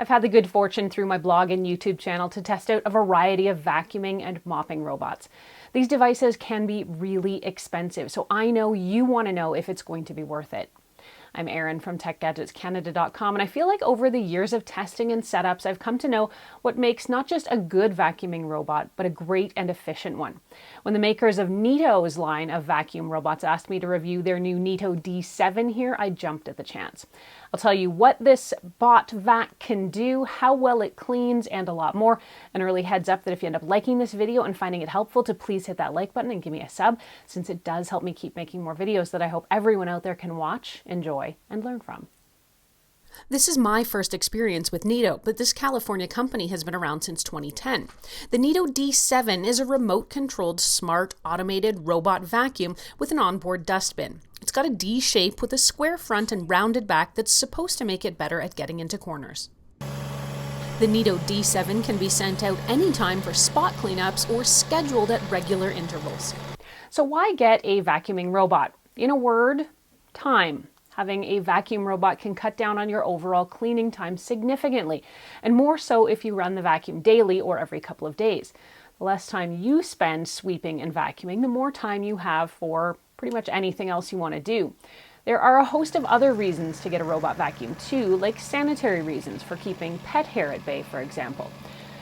I've had the good fortune through my blog and YouTube channel to test out a variety of vacuuming and mopping robots. These devices can be really expensive, so I know you want to know if it's going to be worth it. I'm Erin from TechGadgetsCanada.com, and I feel like over the years of testing and setups, I've come to know what makes not just a good vacuuming robot, but a great and efficient one. When the makers of Neato's line of vacuum robots asked me to review their new Neato D7 here, I jumped at the chance. I'll tell you what this Botvac can do, how well it cleans, and a lot more. An early heads up that if you end up liking this video and finding it helpful, to please hit that like button and give me a sub, since it does help me keep making more videos that I hope everyone out there can watch, enjoy, and learn from. This is my first experience with Neato, but this California company has been around since 2010. The Neato D7 is a remote-controlled, smart, automated robot vacuum with an onboard dustbin. It's got a D shape with a square front and rounded back that's supposed to make it better at getting into corners. The Neato D7 can be sent out anytime for spot cleanups or scheduled at regular intervals. So why get a vacuuming robot? In a word, time. Having a vacuum robot can cut down on your overall cleaning time significantly, and more so if you run the vacuum daily or every couple of days. The less time you spend sweeping and vacuuming, the more time you have for pretty much anything else you want to do. There are a host of other reasons to get a robot vacuum too, like sanitary reasons for keeping pet hair at bay, for example.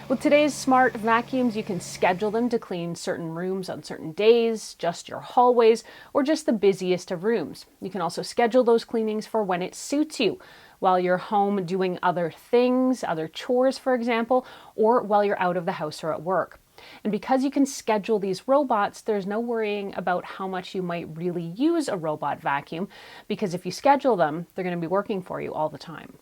With today's smart vacuums, you can schedule them to clean certain rooms on certain days, just your hallways, or just the busiest of rooms. You can also schedule those cleanings for when it suits you, while you're home doing other things, other chores, for example, or while you're out of the house or at work. And because you can schedule these robots, there's no worrying about how much you might really use a robot vacuum, because if you schedule them, they're going to be working for you all the time.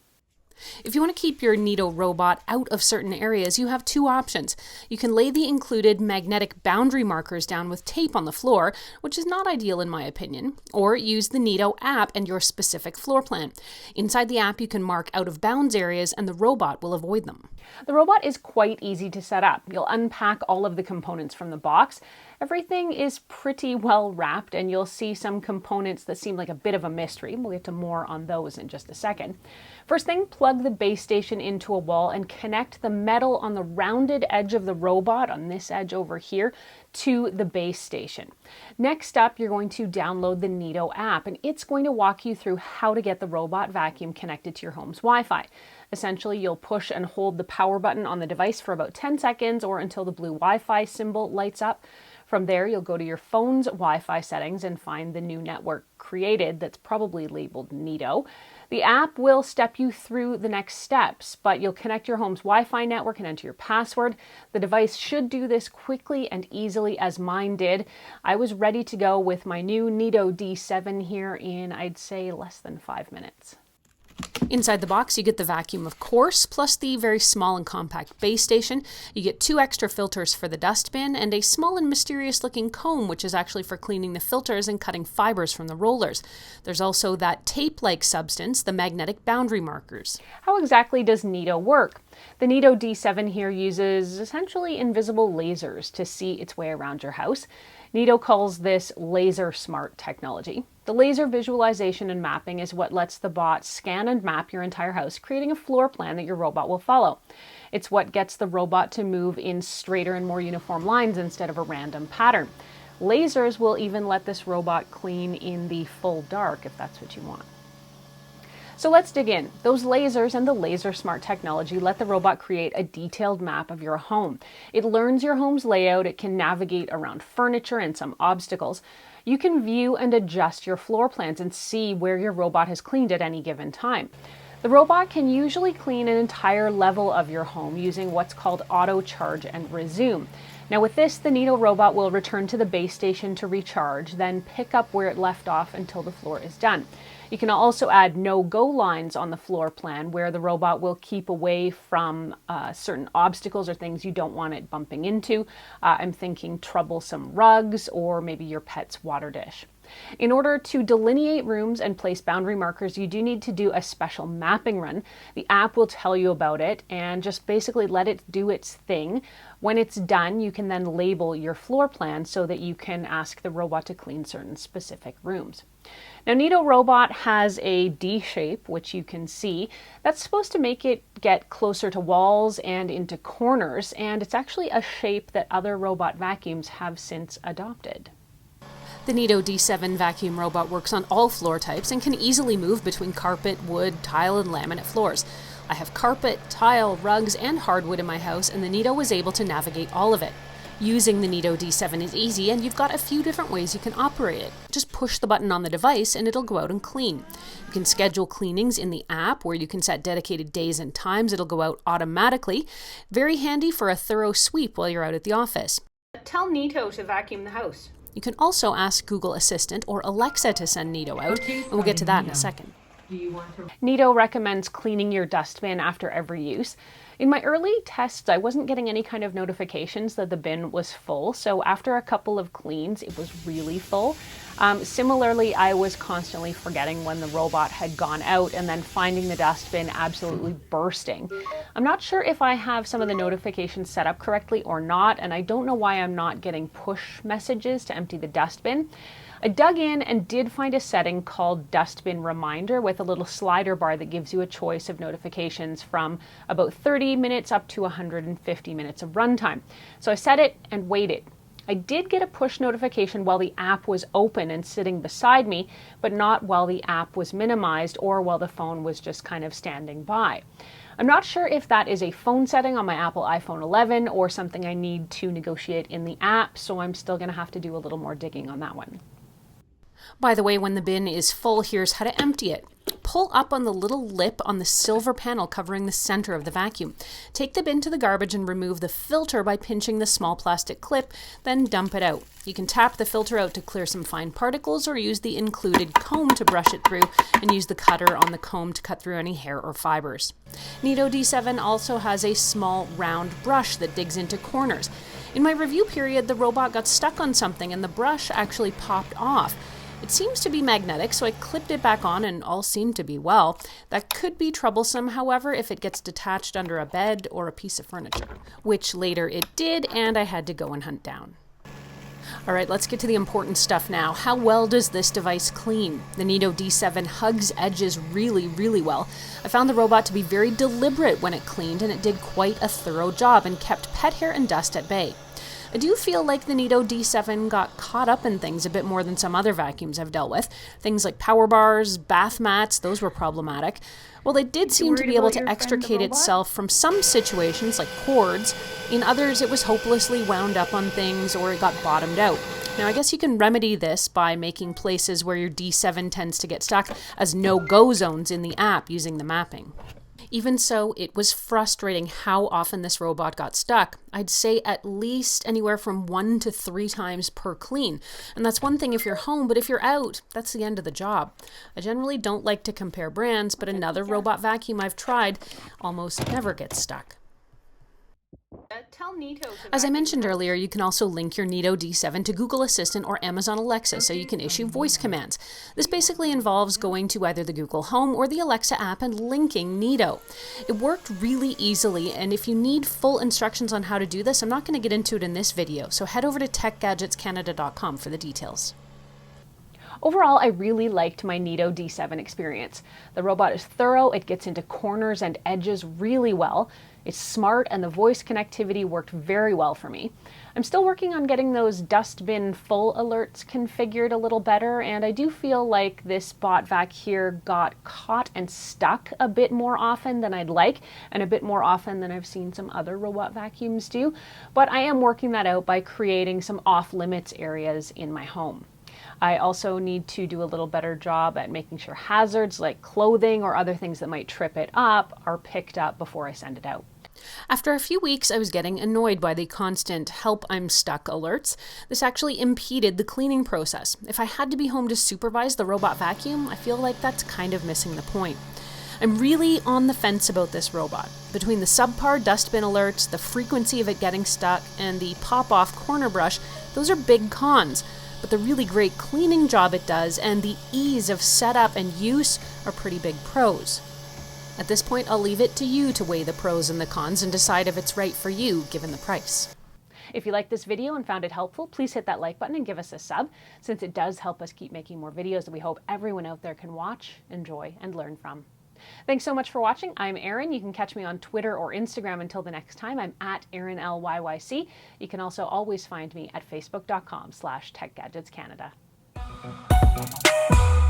If you want to keep your Neato robot out of certain areas, you have two options. You can lay the included magnetic boundary markers down with tape on the floor, which is not ideal in my opinion, or use the Neato app and your specific floor plan. Inside the app, you can mark out of bounds areas and the robot will avoid them. The robot is quite easy to set up. You'll unpack all of the components from the box. Everything is pretty well wrapped, and you'll see some components that seem like a bit of a mystery. We'll get to more on those in just a second. First thing, plug the base station into a wall and connect the metal on the rounded edge of the robot, on this edge over here, to the base station. Next up, you're going to download the Neato app, and it's going to walk you through how to get the robot vacuum connected to your home's Wi-Fi. Essentially, you'll push and hold the power button on the device for about 10 seconds or until the blue Wi-Fi symbol lights up. From there, you'll go to your phone's Wi-Fi settings and find the new network created that's probably labeled Neato. The app will step you through the next steps, but you'll connect your home's Wi-Fi network and enter your password. The device should do this quickly and easily as mine did. I was ready to go with my new Neato D7 here in, I'd say, less than 5 minutes. Inside the box, you get the vacuum, of course, plus the very small and compact base station. You get 2 extra filters for the dustbin and a small and mysterious-looking comb, which is actually for cleaning the filters and cutting fibers from the rollers. There's also that tape-like substance, the magnetic boundary markers. How exactly does Neato work? The Neato D7 here uses essentially invisible lasers to see its way around your house. Neato calls this laser smart technology. The laser visualization and mapping is what lets the bot scan and map your entire house, creating a floor plan that your robot will follow. It's what gets the robot to move in straighter and more uniform lines instead of a random pattern. Lasers will even let this robot clean in the full dark if that's what you want. So let's dig in. Those lasers and the laser smart technology let the robot create a detailed map of your home. It learns your home's layout, it can navigate around furniture and some obstacles. You can view and adjust your floor plans and see where your robot has cleaned at any given time. The robot can usually clean an entire level of your home using what's called auto charge and resume. Now with this, the Neato robot will return to the base station to recharge, then pick up where it left off until the floor is done. You can also add no-go lines on the floor plan where the robot will keep away from certain obstacles or things you don't want it bumping into. I'm thinking troublesome rugs or maybe your pet's water dish. In order to delineate rooms and place boundary markers, you do need to do a special mapping run. The app will tell you about it and just basically let it do its thing. When it's done, you can then label your floor plan so that you can ask the robot to clean certain specific rooms. Now, Neato Robot has a D shape, which you can see. That's supposed to make it get closer to walls and into corners, and it's actually a shape that other robot vacuums have since adopted. The Neato D7 vacuum robot works on all floor types and can easily move between carpet, wood, tile, and laminate floors. I have carpet, tile, rugs, and hardwood in my house, and the Neato was able to navigate all of it. Using the Neato D7 is easy, and you've got a few different ways you can operate it. Just push the button on the device and it'll go out and clean. You can schedule cleanings in the app where you can set dedicated days and times. It'll go out automatically. Very handy for a thorough sweep while you're out at the office. Tell Neato to vacuum the house. You can also ask Google Assistant or Alexa to send Neato out, and we'll get to that in a second. Neato recommends cleaning your dustbin after every use. In my early tests, I wasn't getting any kind of notifications that the bin was full, so after a couple of cleans, it was really full. Similarly, I was constantly forgetting when the robot had gone out and then finding the dustbin absolutely bursting. I'm not sure if I have some of the notifications set up correctly or not, and I don't know why I'm not getting push messages to empty the dustbin. I dug in and did find a setting called Dustbin Reminder with a little slider bar that gives you a choice of notifications from about 30 minutes up to 150 minutes of runtime. So I set it and waited. I did get a push notification while the app was open and sitting beside me, but not while the app was minimized or while the phone was just kind of standing by. I'm not sure if that is a phone setting on my Apple iPhone 11 or something I need to negotiate in the app, so I'm still going to have to do a little more digging on that one. By the way, when the bin is full, here's how to empty it. Pull up on the little lip on the silver panel covering the center of the vacuum. Take the bin to the garbage and remove the filter by pinching the small plastic clip, then dump it out. You can tap the filter out to clear some fine particles or use the included comb to brush it through and use the cutter on the comb to cut through any hair or fibers. Neato D7 also has a small round brush that digs into corners. In my review period, the robot got stuck on something and the brush actually popped off. It seems to be magnetic, so I clipped it back on and all seemed to be well. That could be troublesome, however, if it gets detached under a bed or a piece of furniture, which later it did, and I had to go and hunt down. All right, let's get to the important stuff now. How well does this device clean? The Neato D7 hugs edges really, really well. I found the robot to be very deliberate when it cleaned, and it did quite a thorough job and kept pet hair and dust at bay. I do feel like the Neato D7 got caught up in things a bit more than some other vacuums I've dealt with. Things like power bars, bath mats, those were problematic. Well, it did seem to be able to extricate itself from some situations, like cords. In others, it was hopelessly wound up on things or it got bottomed out. Now, I guess you can remedy this by making places where your D7 tends to get stuck as no-go zones in the app using the mapping. Even so, it was frustrating how often this robot got stuck. I'd say at least anywhere from 1 to 3 times per clean. And that's one thing if you're home, but if you're out, that's the end of the job. I generally don't like to compare brands, but another robot vacuum I've tried almost never gets stuck. As I mentioned earlier, you can also link your Neato D7 to Google Assistant or Amazon Alexa so you can issue voice commands. This basically involves going to either the Google Home or the Alexa app and linking Neato. It worked really easily, and if you need full instructions on how to do this, I'm not going to get into it in this video, so head over to techgadgetscanada.com for the details. Overall, I really liked my Neato D7 experience. The robot is thorough, it gets into corners and edges really well. It's smart and the voice connectivity worked very well for me. I'm still working on getting those dustbin full alerts configured a little better, and I do feel like this Botvac here got caught and stuck a bit more often than I'd like, and a bit more often than I've seen some other robot vacuums do. But I am working that out by creating some off-limits areas in my home. I also need to do a little better job at making sure hazards like clothing or other things that might trip it up are picked up before I send it out. After a few weeks, I was getting annoyed by the constant "help, I'm stuck" alerts. This actually impeded the cleaning process. If I had to be home to supervise the robot vacuum, I feel like that's kind of missing the point. I'm really on the fence about this robot. Between the subpar dustbin alerts, the frequency of it getting stuck, and the pop-off corner brush, those are big cons. but the really great cleaning job it does and the ease of setup and use are pretty big pros. At this point, I'll leave it to you to weigh the pros and the cons and decide if it's right for you given the price. If you liked this video and found it helpful, please hit that like button and give us a sub, since it does help us keep making more videos that we hope everyone out there can watch, enjoy, and learn from. Thanks so much for watching. I'm Erin. You can catch me on Twitter or Instagram until the next time. I'm at ErinLYYC. You can also always find me at facebook.com/TechGadgetsCanada.